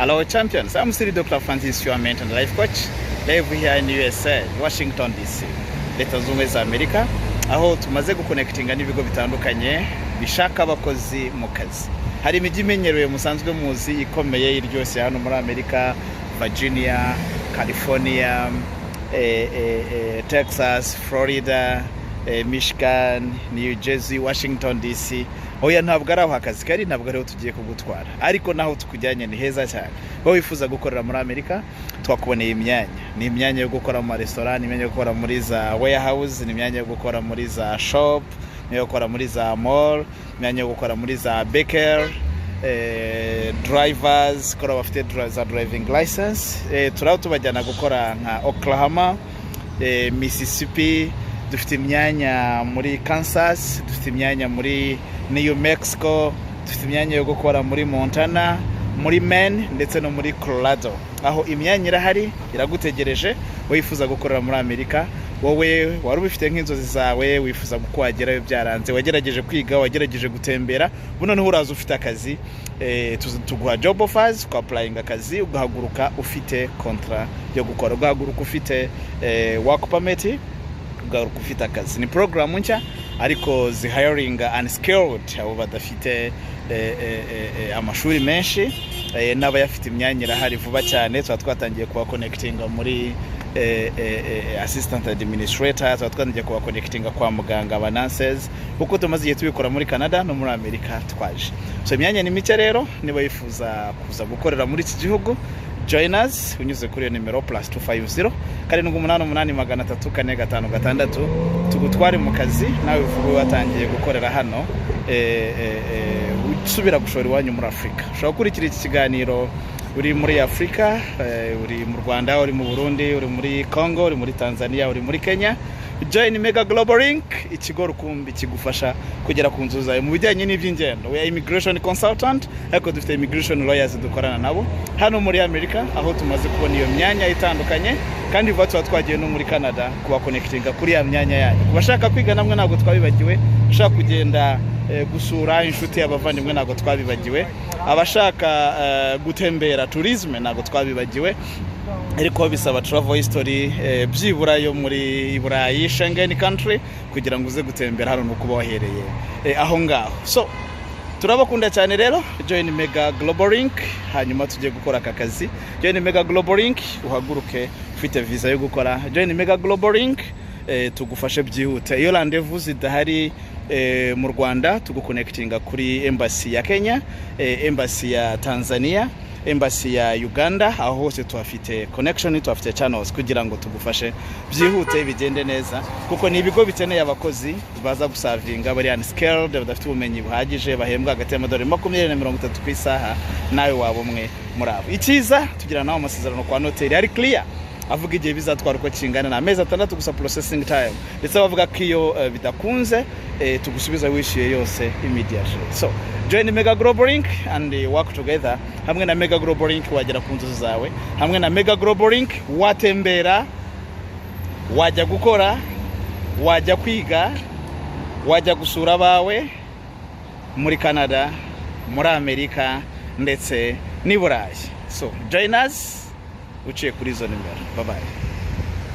Hello champions, I'm still Dr. Francis, your mentor and life coach, live here in USA, Washington DC, Leta Zunze Ubumwe za Amerika, aho tumaze guconnectinga n'ibigo bitandukanye bishaka abakozi mu kazi. Hari imijyi imenyerewe musanzwe muzi ikomeye iryoshye hano muri Amerika, Virginia, California, Texas, Florida, Michigan, New Jersey, Washington DC. Oya ntabwo ari aho akazi kari, ntabwo ariho tugiye kugutwara, ariko naho tukujyanye ni heza cyane. Wowe wifuza gukorera muri Amerika, twakuboneye imyanya. Ni imyanya yo gukora mu restaurant, ni imyanya yo gukora muri za warehouse, ni imyanya yo gukora muri za shop, ni yo gukora muri za mall, imyanya yo gukora muri za baker, drivers, kora bafite za driving license. Turaho tubajyana gukora nka Oklahoma, Mississippi, dufite imyanya muri Kansas, dufite imyanya muri New Mexico, dufite imyanya yo gukora muri Montana, muri Maine ndetse no muri Colorado. Aho imyanya irahari iragutegereje, wifuza gukorera muri Amerika. Wowe wari ubifite nk'inzozi zawe, wifuza gukwagerayo byaranze, wagerageje kwiga, wagerageje gutembera, buno niho uraza ufite akazi, tuguha job offers, ku applying akazi, ugahaguruka ufite contract yo gukora, ugahaguruka ufite work permit, ugahaguruka ufite akazi. Ni program nshya ariko zi hiring unskilled, abo badafite amashuri menshi, n'abayafite imyanya irahari vuba cyane. Twatangiye kuba connectinga muri assistant administrator, twatangiye kuba connectinga kwa muganga aba nurses, kuko tumaze igihe tubikora muri Canada no muri Amerika twaje. So imyanya ni mike rero, niba yifuza kuza gukorera muri iki gihugu, join us unyuze kuri nimero +250 788 tugutware mu kazi, nawe uvuga watangiye gukorera hano usubira gushora iwanyu muri Afrika. Ushobora gukurikira iki kiganiro uri muri Afrika, uri mu Rwanda, uri mu Burundi, uri muri Congo, uri muri Tanzania, uri muri Kenya. Join Mega Global Link, ikigo rukumbi kigufasha kugera ku nzu zawe mu bijyanye n'iby'ingendo. We are immigration consultant, ariko dufite immigration lawyers dukorana nabo hano muri Amerika, aho tumaze kubona iyo myanya itandukanye, kandi vuba twagiye no muri Canada kuba connectinga kuri ya myanya yanyu. Kubashaka kwiga namwe ntabwo twabibagiwe, ushaka kugenda gusura inshuti y'abavandimwe ntabwo twabibagiwe, abashaka gutembera tourism ntabwo twabibagiwe, ariko bisaba travel history byibura yo muri Burayi, Schengen country, kugira ngo uze gutembera hano no kuba wahereye aho ngaho. So turabakunda cyane rero, join Mega Global Link, hanyuma tujye gukora aka kazi. Join Mega Global Link, uhaguruke ufite visa yo gukora. Join Mega Global Link, tugufashe byihute. Iyo rendezvous zidahari mu Rwanda, tuguconnectinga kuri embassy ya Kenya, embassy ya Tanzania, embassy ya Uganda, aho hose tuhafite connection, tuhafite channels kugira ngo tugufashe byihute bigende neza, kuko ni ibigo bikeneye abakozi baza gusavinga bari unskilled, badafite ubumenyi buhagije, bahembwa hagati y'amadolari 20 na 30 ku isaha, nawe wabo umwe muri abo. Ikiza tugira nawo amasezerano kwa noteri ari clear, avuga igihe bizatwara uko kingana na amezi 6 gusa processing time, ndetse bavuga ko iyo bidakunze tugusubiza wishyuye yose immediately. So join Mega Global Link and work together. Hamwe na Mega Global Link wagera ku nzozi zawe, hamwe na Mega Global Link watembera, wajya gukora, wajya kwiga, wajya gusura bawe muri Canada, muri Amerika ndetse ni Burayi. So join us uciye kuri izo nimero. Bye bye.